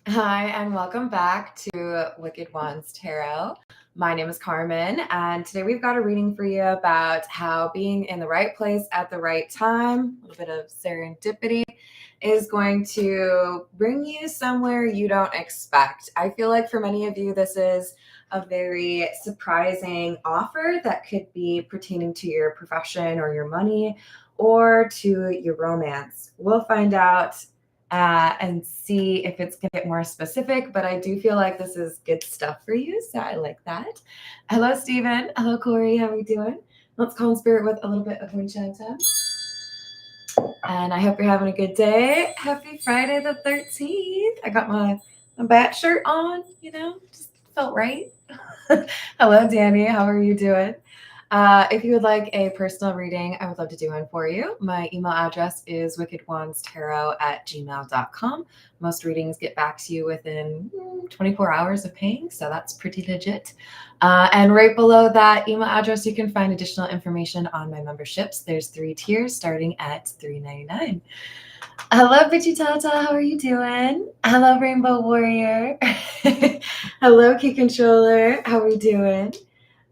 Hi, and welcome back to Wicked Wands Tarot. My name is Carmen, and today we've got a reading for you about how being in the right place at the right time, a little bit of serendipity, is going to bring you somewhere you don't expect. I feel like for many of you, this is a very surprising offer that could be pertaining to your profession or your money or to your romance. We'll find out and see if it's going to get more specific, but I do feel like this is good stuff for you, so I like that. Hello, Stephen. Hello, Corey. How are we doing? Let's call in spirit with a little bit of wind chime time. And I hope you're having a good day. Happy Friday the 13th. I got my bat shirt on, just felt right. Hello, Danny. How are you doing? If you would like a personal reading, I would love to do one for you. My email address is wickedwandstarot@gmail.com. Most readings get back to you within 24 hours of paying, so that's pretty legit. And right below that email address, you can find additional information on my memberships. There's 3 tiers starting at $3.99. Hello, Bitchy Tata. How are you doing? Hello, Rainbow Warrior. Hello, Key Controller. How are you doing?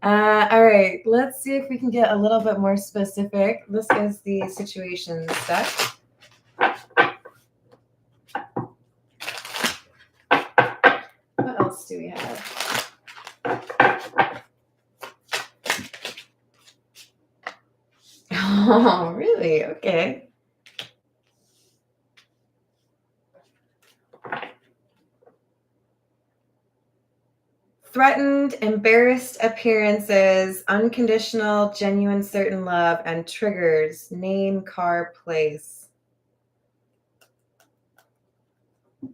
All right, let's see if we can get a little bit more specific. This is the situation deck. What else do we have? Oh, really? Okay. Threatened, embarrassed appearances, unconditional, genuine, certain love, and triggers, name, car, place. I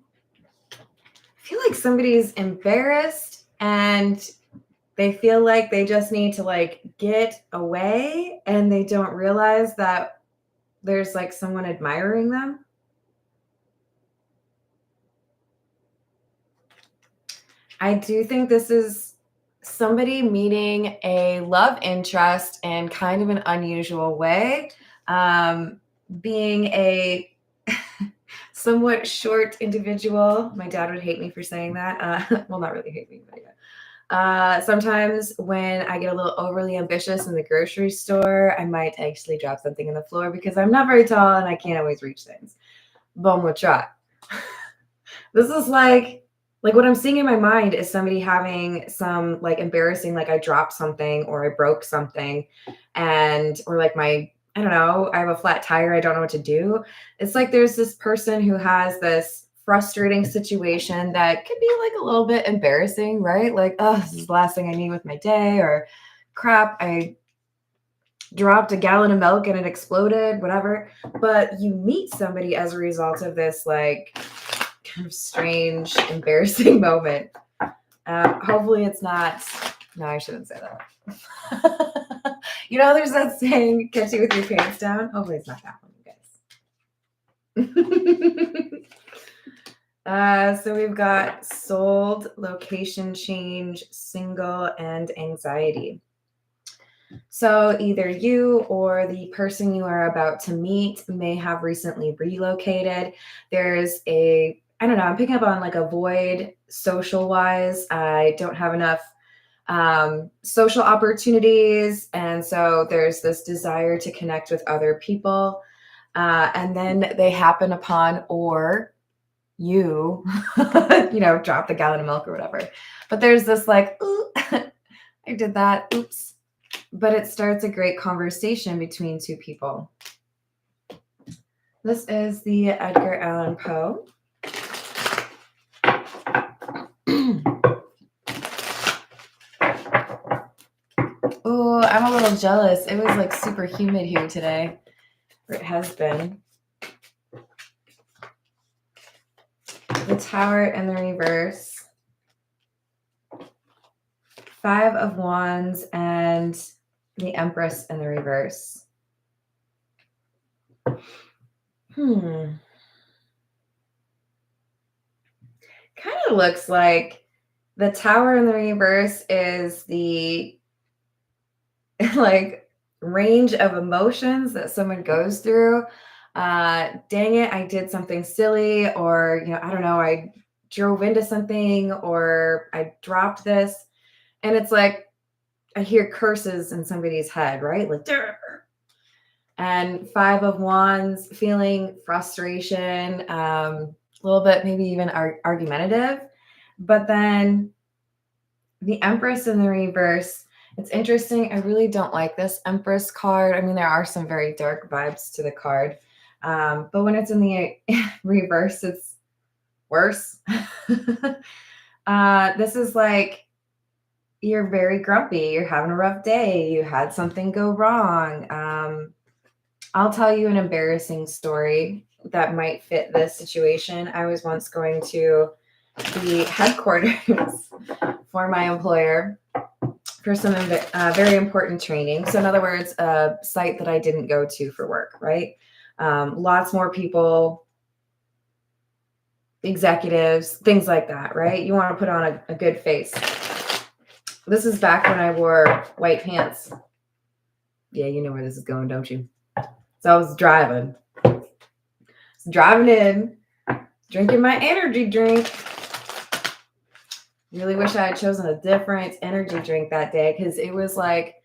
feel like somebody's embarrassed and they feel like they just need to get away and they don't realize that there's someone admiring them. I do think this is somebody meeting a love interest in kind of an unusual way, being a somewhat short individual. My dad would hate me for saying that. Well, not really hate me, but yeah. Sometimes when I get a little overly ambitious in the grocery store, I might actually drop something on the floor because I'm not very tall and I can't always reach things. Bon with shot. This is like what I'm seeing in my mind is somebody having some embarrassing, I dropped something or I broke something or I don't know, I have a flat tire, I don't know what to do. It's like there's this person who has this frustrating situation that could be a little bit embarrassing, right? Oh, this is the last thing I need with my day, or crap, I dropped a gallon of milk and it exploded, whatever. But you meet somebody as a result of this kind of strange, embarrassing moment. Hopefully it's not. No, I shouldn't say that. There's that saying, catch you with your pants down. Hopefully it's not that one, you guys. So we've got sold, location change, single, and anxiety. So either you or the person you are about to meet may have recently relocated. There's I don't know, I'm picking up on a void social wise. I don't have enough social opportunities. And so there's this desire to connect with other people. And then they happen upon, or you, drop the gallon of milk or whatever. But there's this ooh, I did that. Oops. But it starts a great conversation between two people. This is the Edgar Allan Poe. Oh, I'm a little jealous. It was super humid here today, or it has been. The Tower in the reverse. 5 of Wands and the Empress in the reverse. Kind of looks like the Tower in the reverse is the range of emotions that someone goes through. Dang it, I did something silly, or I don't know, I drove into something or I dropped this. And it's like, I hear curses in somebody's head, right? Like, "Durr." And Five of Wands, feeling frustration, a little bit maybe even argumentative. But then the Empress in the reverse, it's interesting. I really don't like this Empress card. I mean, there are some very dark vibes to the card. But when it's in the reverse, it's worse. This is like, you're very grumpy. You're having a rough day. You had something go wrong. I'll tell you an embarrassing story that might fit this situation. I was once going to the headquarters for my employer for some very important training. So in other words, a site that I didn't go to for work, right? Lots more people, executives, things like that, right? You want to put on a good face. This is back when I wore white pants. Yeah, you know where this is going, don't you? So I was driving in, drinking my energy drink. Really wish I had chosen a different energy drink that day because it was like,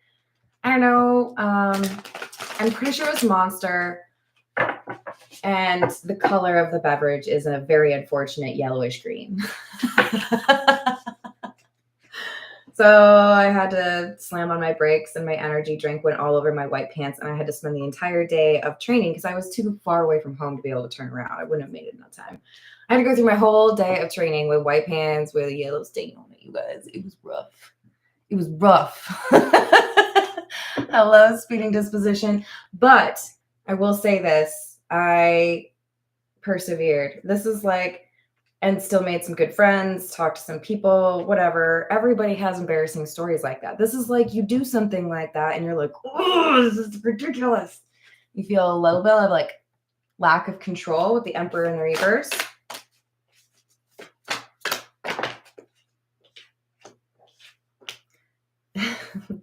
I don't know, I'm pretty sure it was Monster. And the color of the beverage is a very unfortunate yellowish green. So I had to slam on my brakes and my energy drink went all over my white pants and I had to spend the entire day of training because I was too far away from home to be able to turn around. I wouldn't have made it in that time. I had to go through my whole day of training with white pants with a yellow stain on it, you guys. It was rough. It was rough. Hello, speeding disposition. But I will say this. I persevered. This is like, and still made some good friends, talked to some people, whatever. Everybody has embarrassing stories like that. This is like, you do something like that and you're like, oh, this is ridiculous. You feel a little bit of like lack of control with the Emperor in the reverse.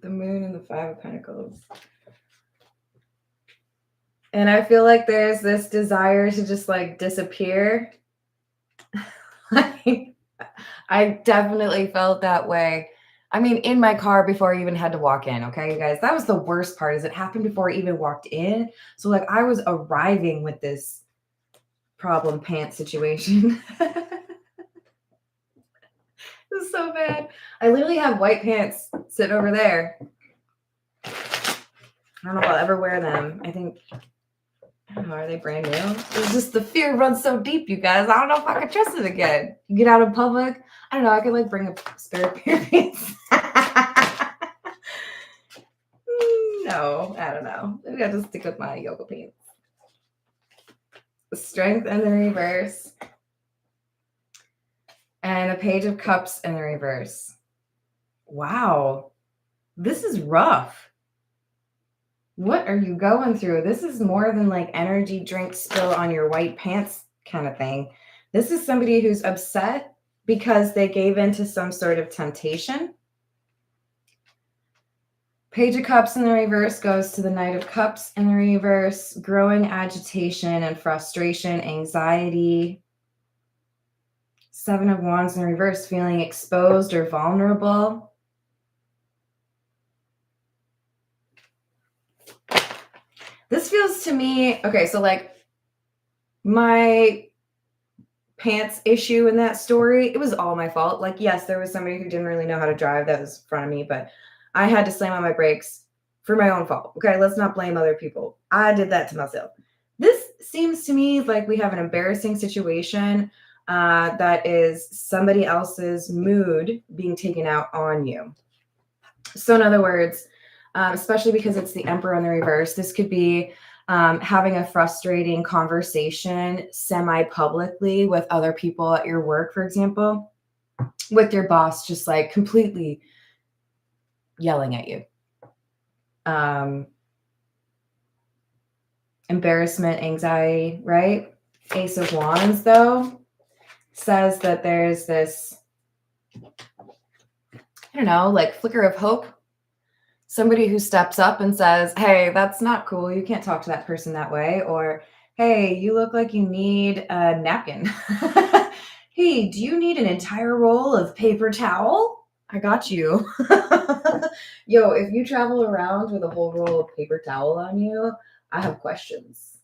The Moon and the Five of Pentacles. And I feel like there's this desire to just like disappear. I definitely felt that way. I mean, in my car before I even had to walk in. Okay, you guys, that was the worst part is it happened before I even walked in. So like I was arriving with this problem pants situation. It was so bad. I literally have white pants sitting over there. I don't know if I'll ever wear them. I don't know, are they brand new? It's just the fear runs so deep, you guys. I don't know if I could trust it again. You get out in public. I don't know. I could like bring a spare pair of pants. No, I don't know. Maybe I'll just stick with my yoga pants. Strength in the reverse. And a Page of Cups in the reverse. Wow. This is rough. What are you going through? This is more than like energy drink spill on your white pants kind of thing. This is somebody who's upset because they gave in to some sort of temptation. Page of Cups in the reverse goes to the Knight of Cups in the reverse. Growing agitation and frustration, anxiety. Seven of Wands in the reverse, feeling exposed or vulnerable. This feels to me, okay, so like my pants issue in that story, it was all my fault. Like, yes, there was somebody who didn't really know how to drive that was in front of me, but I had to slam on my brakes for my own fault. Okay, let's not blame other people. I did that to myself. This seems to me like we have an embarrassing situation that is somebody else's mood being taken out on you. So in other words, especially because it's the Emperor in the reverse, this could be having a frustrating conversation semi-publicly with other people at your work, for example, with your boss just like completely yelling at you. Embarrassment, anxiety, right? Ace of Wands, though, says that there's this, I don't know, like flicker of hope. Somebody who steps up and says, hey, that's not cool. You can't talk to that person that way. Or, hey, you look like you need a napkin. Hey, do you need an entire roll of paper towel? I got you. Yo, if you travel around with a whole roll of paper towel on you, I have questions.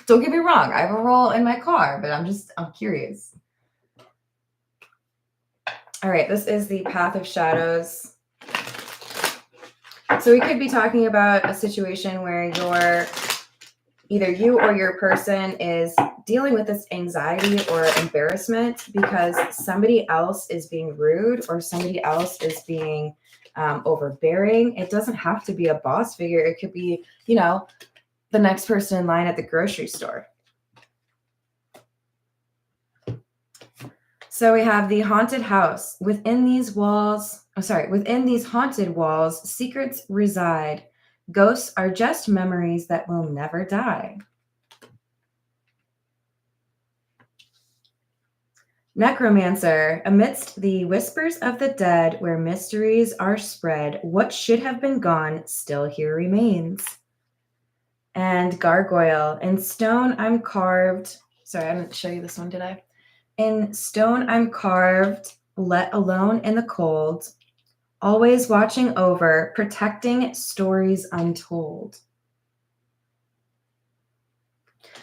Don't get me wrong, I have a roll in my car, but I'm curious. All right, this is the Path of Shadows. So we could be talking about a situation where either you or your person is dealing with this anxiety or embarrassment because somebody else is being rude or somebody else is being overbearing. It doesn't have to be a boss figure. It could be, the next person in line at the grocery store. So we have the haunted house. Within these haunted walls, secrets reside. Ghosts are just memories that will never die. Necromancer, amidst the whispers of the dead, where mysteries are spread, what should have been gone still here remains. And Gargoyle, in stone I'm carved. Sorry, I didn't show you this one, did I? In stone I'm carved, let alone in the cold, always watching over, protecting stories untold.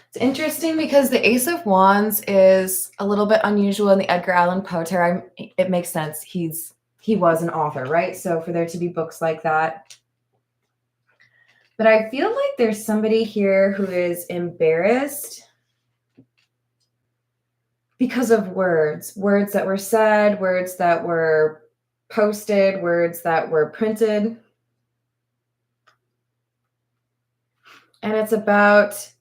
It's interesting because the Ace of Wands is a little bit unusual in the Edgar Allan Poe tarot. It makes sense. He was an author, right? So for there to be books like that. But I feel like there's somebody here who is embarrassed because of words that were said, words that were posted, words that were printed. And it's about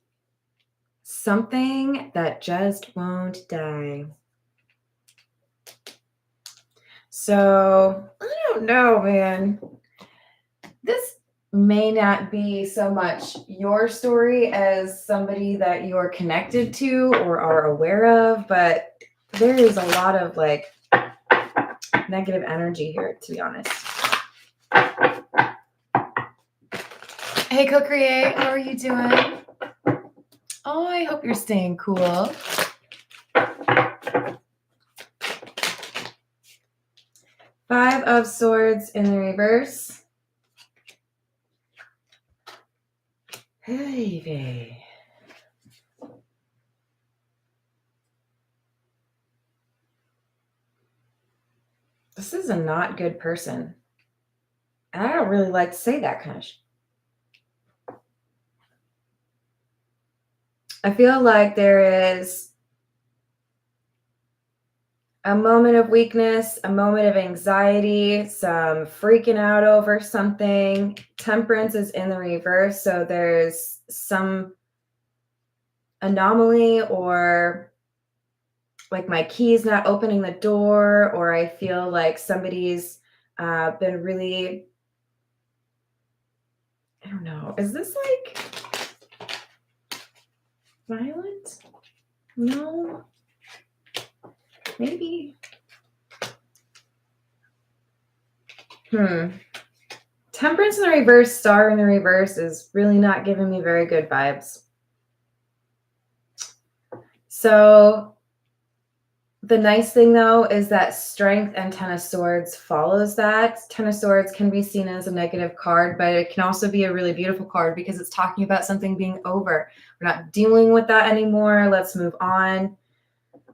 something that just won't die. So, I don't know, man. This may not be so much your story as somebody that you're connected to or are aware of, but there is a lot of negative energy here, to be honest. Hey, Co-Create, how are you doing? Oh, I hope you're staying cool. Five of Swords in the reverse. Hey. This is a not good person. And I don't really like to say that kind of shit. I feel like there is a moment of weakness, a moment of anxiety, some freaking out over something. Temperance is in the reverse, so there's some anomaly or like my key's not opening the door, or I feel like somebody's been really, I don't know, is this like violent? No. Maybe. Temperance in the reverse, Star in the reverse is really not giving me very good vibes. So the nice thing, though, is that Strength and Ten of Swords follows that. Ten of Swords can be seen as a negative card, but it can also be a really beautiful card because it's talking about something being over. We're not dealing with that anymore. Let's move on.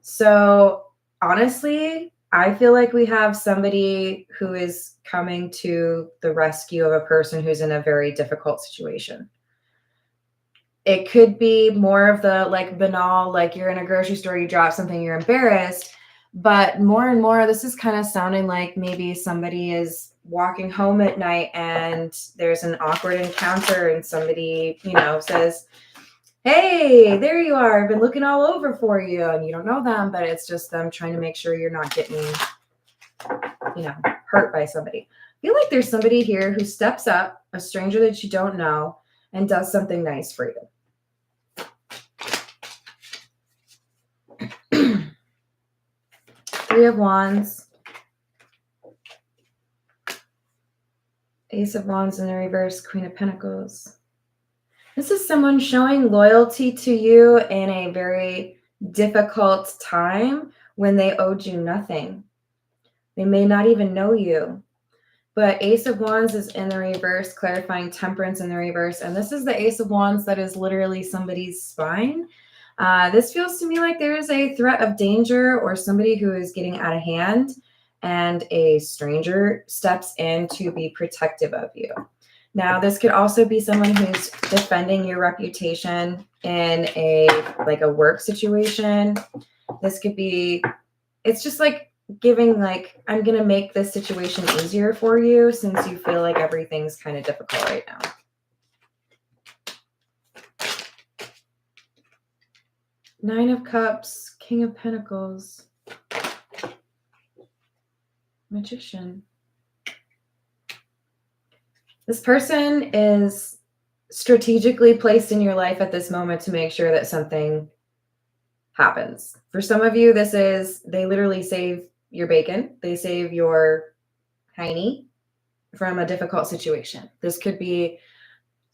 So honestly, I feel like we have somebody who is coming to the rescue of a person who's in a very difficult situation. It could be more of the banal, like you're in a grocery store, you drop something, you're embarrassed. But more and more, this is kind of sounding like maybe somebody is walking home at night and there's an awkward encounter and somebody, says, hey, there you are. I've been looking all over for you. And you don't know them, but it's just them trying to make sure you're not getting, hurt by somebody. I feel like there's somebody here who steps up, a stranger that you don't know, and does something nice for you. Three of Wands. Ace of Wands in the reverse, Queen of Pentacles. This is someone showing loyalty to you in a very difficult time when they owed you nothing. They may not even know you. But Ace of Wands is in the reverse, clarifying Temperance in the reverse. And this is the Ace of Wands that is literally somebody's spine. This feels to me like there is a threat of danger or somebody who is getting out of hand, and a stranger steps in to be protective of you. Now, this could also be someone who's defending your reputation in a work situation. This could be, it's just like giving like, I'm going to make this situation easier for you since you feel like everything's kind of difficult right now. Nine of Cups, King of Pentacles, Magician. This person is strategically placed in your life at this moment to make sure that something happens. For some of you, this is, they literally save your bacon. They save your hiney from a difficult situation. This could be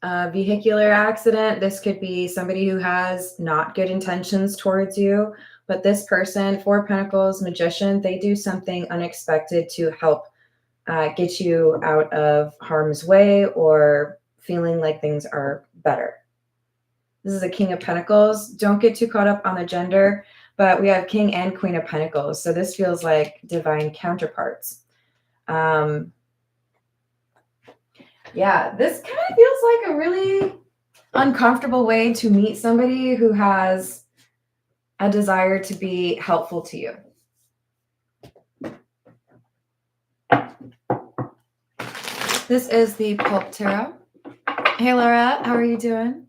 a vehicular accident. This could be somebody who has not good intentions towards you. But this person, Four of Pentacles, Magician, they do something unexpected to help get you out of harm's way or feeling like things are better. This is a King of Pentacles. Don't get too caught up on the gender, but we have King and Queen of Pentacles. So this feels like divine counterparts. Yeah, this kind of feels like a really uncomfortable way to meet somebody who has a desire to be helpful to you. This is the Pulp Tarot. Hey, Laura, how are you doing?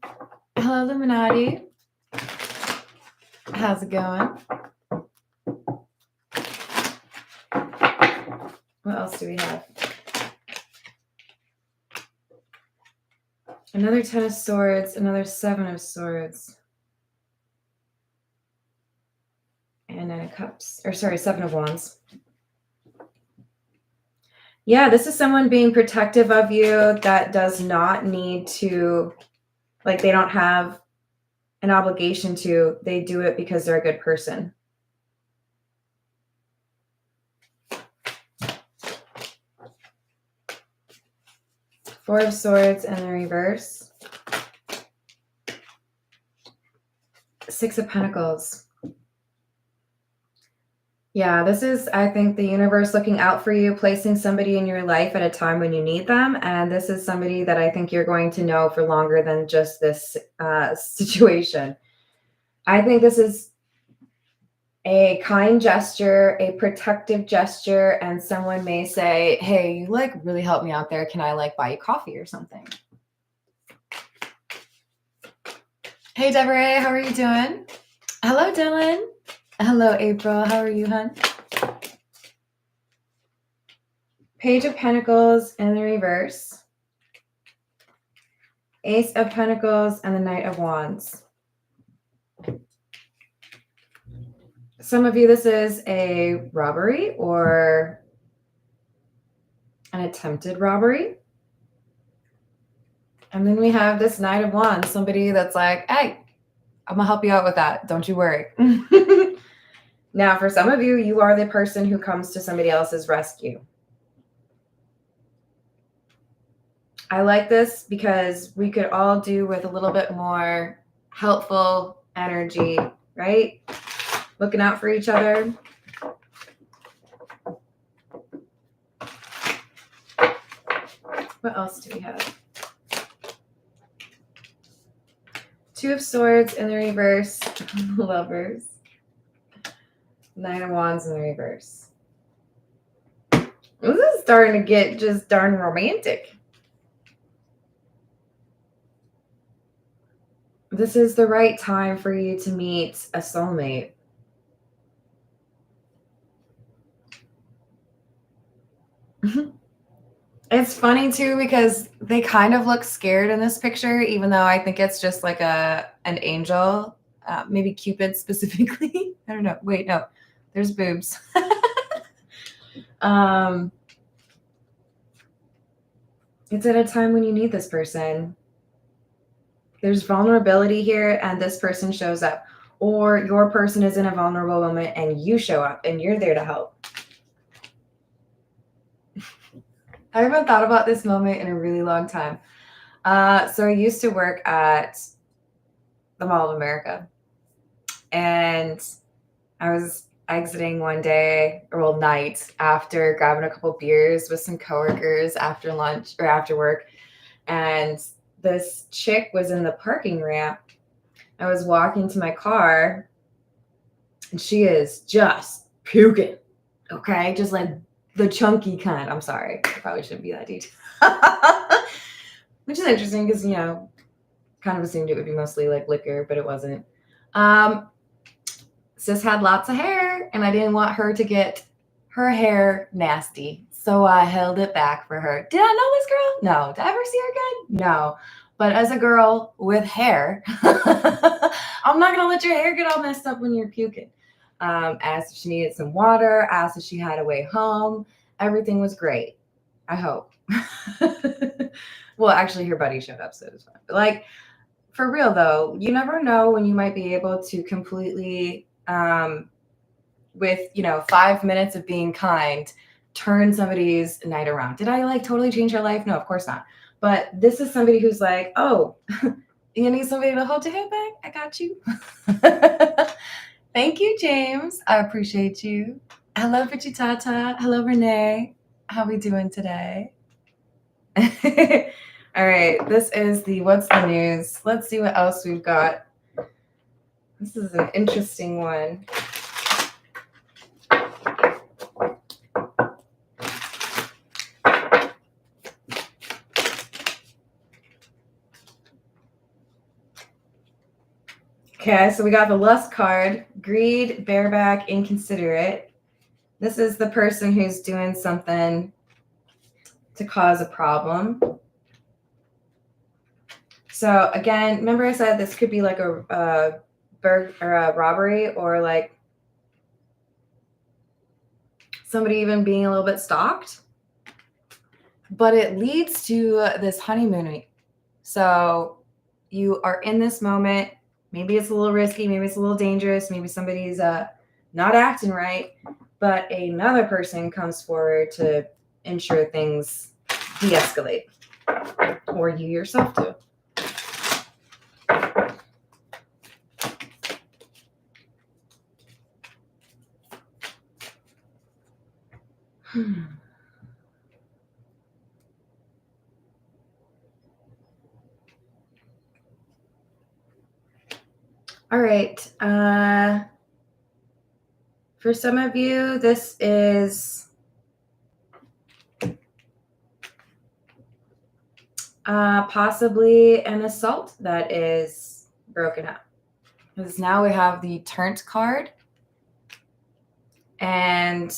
Hello, Illuminati. How's it going? What else do we have? Another Ten of Swords, another Seven of Swords. And Nine of Cups. Or sorry, Seven of Wands. Yeah, this is someone being protective of you that does not need to, like, they don't have an obligation to. They do it because they're a good person. Four of Swords in the reverse. Six of Pentacles. Yeah, this is, I think, the universe looking out for you, placing somebody in your life at a time when you need them. And this is somebody that I think you're going to know for longer than just this situation. I think this is a kind gesture, a protective gesture, and someone may say, hey, you like really helped me out there. Can I like buy you coffee or something? Hey, Deborah, how are you doing? Hello, Dylan. Hello, April. How are you, hon? Page of Pentacles in the reverse. Ace of Pentacles and the Knight of Wands. Some of you, this is a robbery or an attempted robbery. And then we have this Knight of Wands, somebody that's like, hey, I'm going to help you out with that. Don't you worry. Now, for some of you, you are the person who comes to somebody else's rescue. I like this because we could all do with a little bit more helpful energy, right? Looking out for each other. What else do we have? Two of Swords in the reverse. Lovers. Nine of Wands in the reverse. This is starting to get just darn romantic. This is the right time for you to meet a soulmate. It's funny too because they kind of look scared in this picture, even though I think it's just like an angel, maybe Cupid specifically. I don't know. Wait, no, there's boobs. It's at a time when you need this person. There's vulnerability here, and this person shows up. or your person is in a vulnerable moment and you show up and you're there to help. I haven't thought about this moment in a really long time. So I used to work at the Mall of America, and I was exiting one day, or well, night, after grabbing a couple beers with some coworkers after lunch or after work, and this chick was in the parking ramp. I was walking to my car, and she is just puking. Okay, just like the chunky kind. I'm sorry, I probably shouldn't be that detailed. Which is interesting because, you know, kind of assumed it would be mostly like liquor, but it wasn't. Sis had lots of hair, and I didn't want her to get her hair nasty, so I held it back for her. Did I know this girl? No. Did I ever see her again? No. But as a girl with hair, I'm not gonna let your hair get all messed up when you're puking. Asked if she needed some water, asked if she had a way home. Everything was great. I hope. Well, actually, her buddy showed up, so it was fine. But like, for real though, you never know when you might be able to completely, with, you know, 5 minutes of being kind, turn somebody's night around. Did I like totally change her life? No, of course not. But this is somebody who's like, oh, you need somebody to hold your head back? I got you. Thank you, James. I appreciate you. Hello, Bitchy Tata. Hello, Renee. How we doing today? All right, this is the What's the News. Let's see what else we've got. This is an interesting one. Okay, so we got the Lust card, greed, bareback, inconsiderate. This is the person who's doing something to cause a problem. So again, remember I said this could be like a robbery, or like somebody even being a little bit stalked. But it leads to this honeymoon week. So you are in this moment. Maybe it's a little risky. Maybe it's a little dangerous. Maybe somebody's not acting right. But another person comes forward to ensure things de-escalate. Or you yourself do. All right. For some of you, this is possibly an assault that is broken up. Because now we have the Turned card. And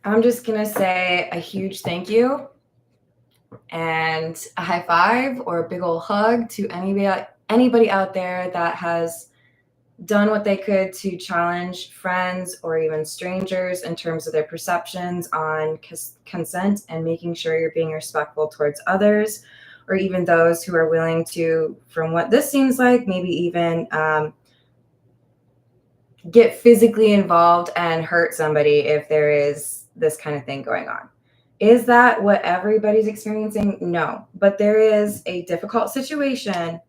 I'm just going to say a huge thank you and a high five or a big old hug to anybody out there that has done what they could to challenge friends or even strangers in terms of their perceptions on consent and making sure you're being respectful towards others, or even those who are willing to, from what this seems like, maybe even get physically involved and hurt somebody if there is this kind of thing going on. Is that what everybody's experiencing? No, but there is a difficult situation,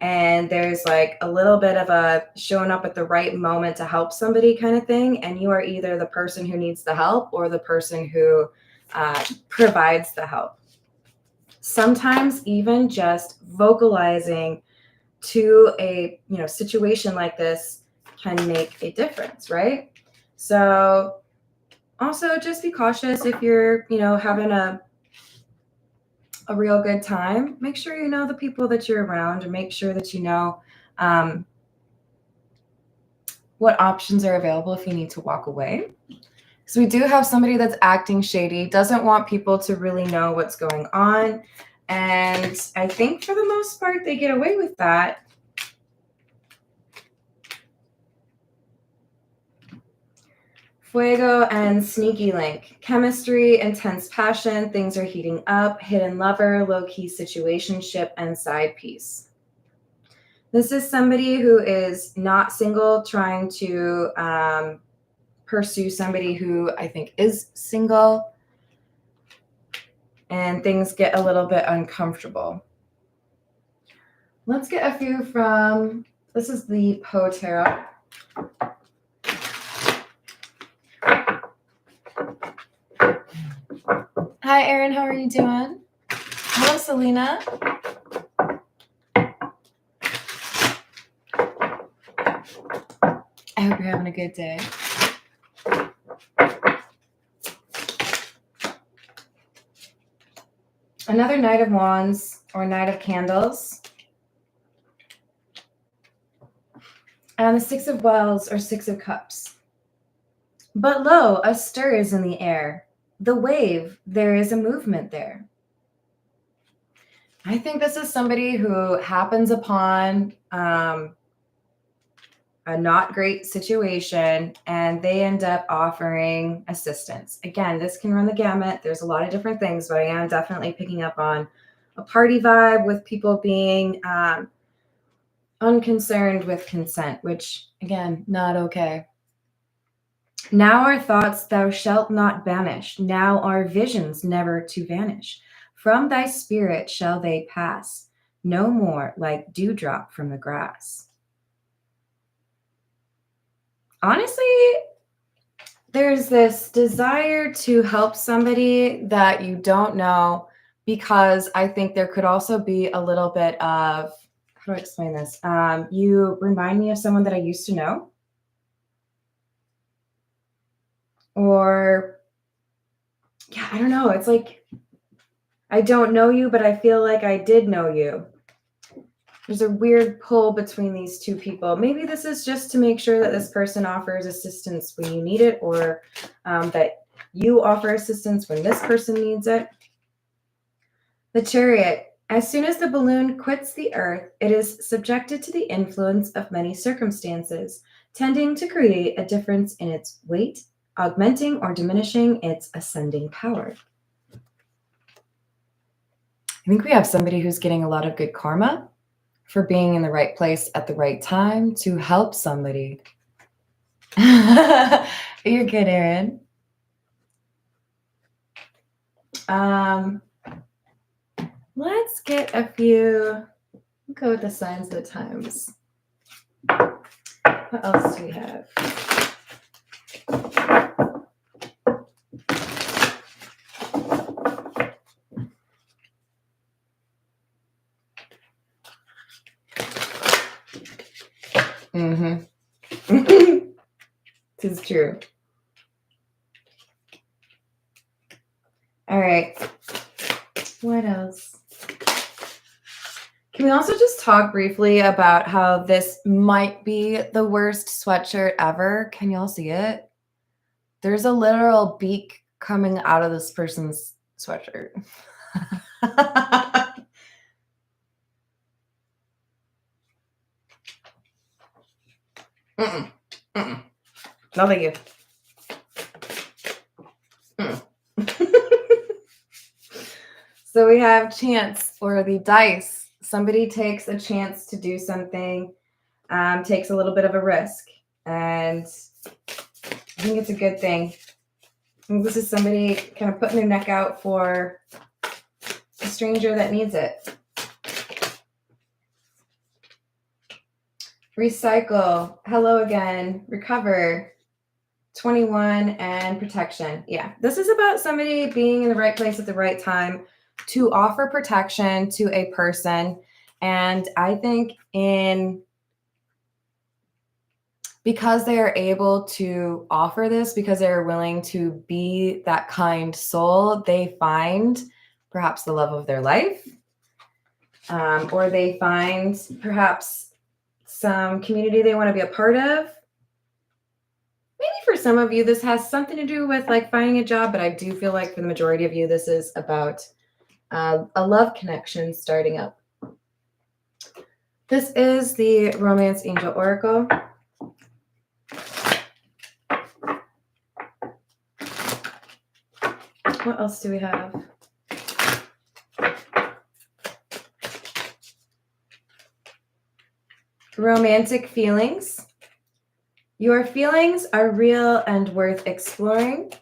and there's like a little bit of a showing up at the right moment to help somebody kind of thing. And you are either the person who needs the help or the person who provides the help. Sometimes even just vocalizing to a situation like this can make a difference, right? So also just be cautious if you're having a real good time. Make sure you know the people that you're around, and make sure that you know what options are available if you need to walk away. So we do have somebody that's acting shady, doesn't want people to really know what's going on. And I think for the most part, they get away with that. Fuego and sneaky link. Chemistry, intense passion, things are heating up, hidden lover, low-key situationship, and side piece. This is somebody who is not single, trying to pursue somebody who I think is single, and things get a little bit uncomfortable. Let's get a few from, this is the Poe Tarot. Hi, Erin. How are you doing? Hello, Selena. I hope you're having a good day. Another Knight of Wands or Knight of Candles. And the Six of Wells or Six of Cups. But lo, a stir is in the air. The wave, there is a movement there. I think this is somebody who happens upon a not great situation and they end up offering assistance. Again, this can run the gamut. There's a lot of different things, but I am definitely picking up on a party vibe with people being unconcerned with consent, which again, not okay. Now our thoughts thou shalt not banish. Now our visions never to vanish. From thy spirit shall they pass. No more like dewdrop from the grass. Honestly, there's this desire to help somebody that you don't know, because I think there could also be a little bit of, how do I explain this? You remind me of someone that I used to know. Or, yeah, I don't know. It's like, I don't know you, but I feel like I did know you. There's a weird pull between these two people. Maybe this is just to make sure that this person offers assistance when you need it, or that you offer assistance when this person needs it. The Chariot. As soon as the balloon quits the earth, it is subjected to the influence of many circumstances, tending to create a difference in its weight, augmenting or diminishing its ascending power. I think we have somebody who's getting a lot of good karma for being in the right place at the right time to help somebody. You're good, Erin. Let's get a few, go with the signs of the times. What else do we have? This is true. All right. What else? Can we also just talk briefly about how this might be the worst sweatshirt ever? Can y'all see it? There's a literal beak coming out of this person's sweatshirt. No, thank you. So we have chance, or the dice. Somebody takes a chance to do something, takes a little bit of a risk, and I think it's a good thing. I think this is somebody kind of putting their neck out for a stranger that needs it. Recycle, hello again, recover, 21, and protection. Yeah, this is about somebody being in the right place at the right time to offer protection to a person. And I think because they are able to offer this, because they're willing to be that kind soul, they find perhaps the love of their life, or they find perhaps some community they want to be a part of. Maybe for some of you, this has something to do with like finding a job, but I do feel like for the majority of you, this is about a love connection starting up. This is the Romance Angel Oracle. What else do we have? Romantic feelings. Your feelings are real and worth exploring.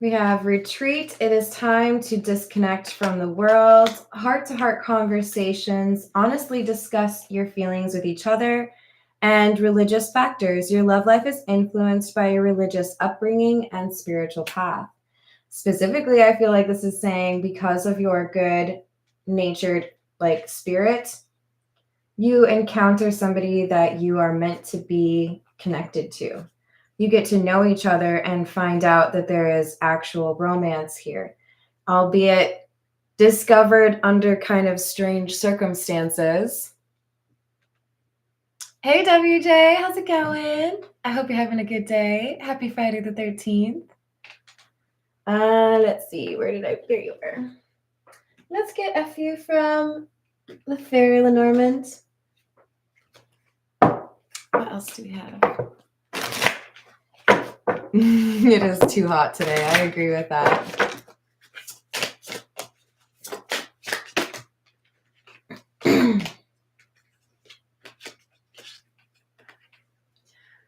We have retreat. It is time to disconnect from the world. Heart-to-heart conversations. Honestly discuss your feelings with each other. And religious factors. Your love life is influenced by your religious upbringing and spiritual path. Specifically, I feel like this is saying because of your good-natured spirit, you encounter somebody that you are meant to be connected to. You get to know each other and find out that there is actual romance here, albeit discovered under kind of strange circumstances. Hey, WJ, how's it going? I hope you're having a good day. Happy Friday the 13th. Let's see, there you are. Let's get a few from the Fairy Lenormand. What else do we have? It is too hot today. I agree with that.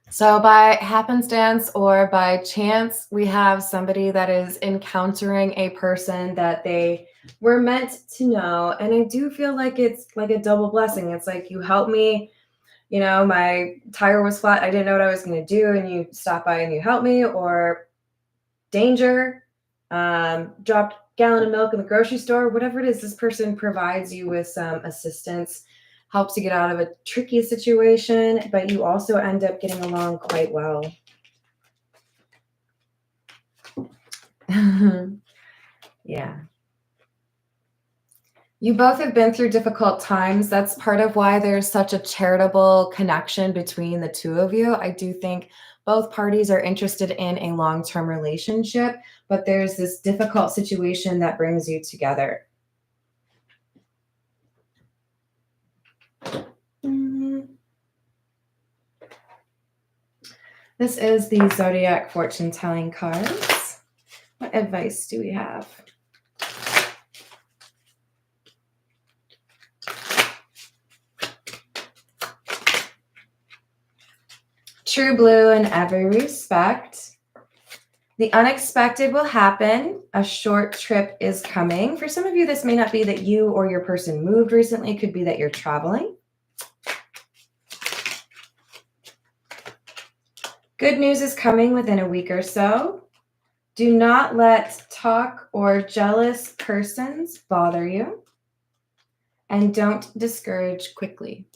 So by happenstance or by chance, we have somebody that is encountering a person that they were meant to know. And I do feel like it's like a double blessing. It's like you helped me. You know, my tire was flat. I didn't know what I was going to do. And you stopped by and you helped me. Or danger, dropped a gallon of milk in the grocery store, whatever it is, this person provides you with some assistance, helps you get out of a tricky situation, but you also end up getting along quite well. Yeah. You both have been through difficult times. That's part of why there's such a charitable connection between the two of you. I do think both parties are interested in a long-term relationship, but there's this difficult situation that brings you together. This is the Zodiac Fortune Telling cards. What advice do we have? True blue in every respect. The unexpected will happen. A short trip is coming. For some of you, this may not be that you or your person moved recently. It could be that you're traveling. Good news is coming within a week or so. Do not let talk or jealous persons bother you. And don't discourage quickly.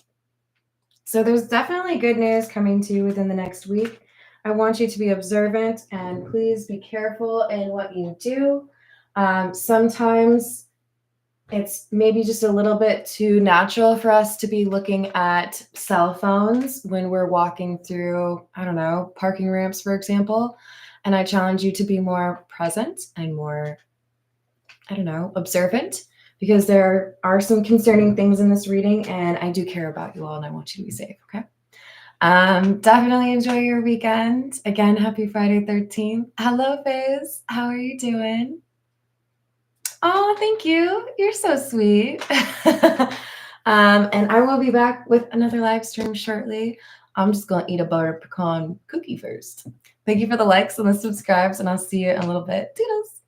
So there's definitely good news coming to you within the next week. I want you to be observant and please be careful in what you do. Sometimes it's maybe just a little bit too natural for us to be looking at cell phones when we're walking through, I don't know, parking ramps, for example. And I challenge you to be more present and more, I don't know, observant, because there are some concerning things in this reading and I do care about you all and I want you to be safe, okay? Definitely enjoy your weekend. Again, happy Friday 13th. Hello, Faze. How are you doing? Oh, thank you. You're so sweet. And I will be back with another live stream shortly. I'm just going to eat a butter pecan cookie first. Thank you for the likes and the subscribes, and I'll see you in a little bit. Doodles.